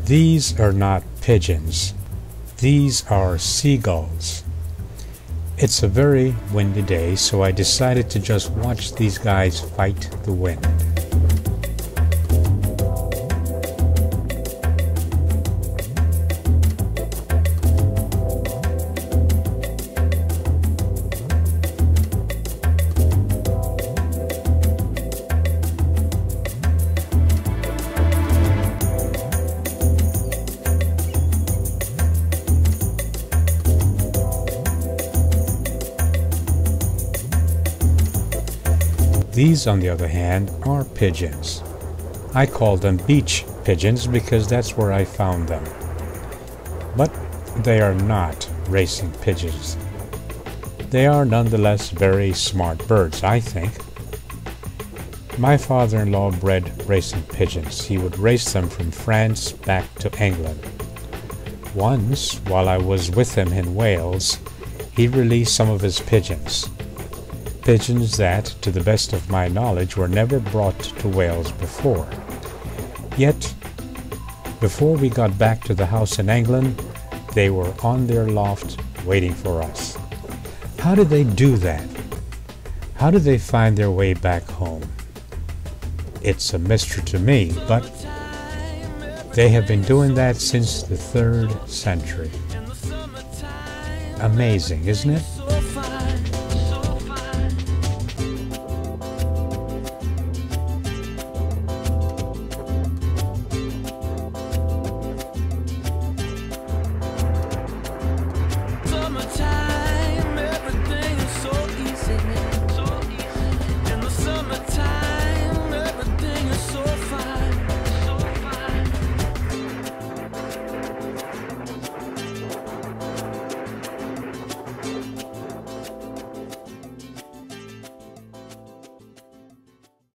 These are not pigeons. These are seagulls. It's a very windy day, so I decided to just watch these guys fight the wind. These, on the other hand, are pigeons. I call them beach pigeons because that's where I found them. But they are not racing pigeons. They are nonetheless very smart birds, I think. My father-in-law bred racing pigeons. He would race them from France back to England. Once, while I was with him in Wales, he released some of his pigeons. Pigeons that, to the best of my knowledge, were never brought to Wales before. Yet, before we got back to the house in England, they were on their loft waiting for us. How did they do that? How did they find their way back home? It's a mystery to me, but they have been doing that since the 3rd century. Amazing, isn't it?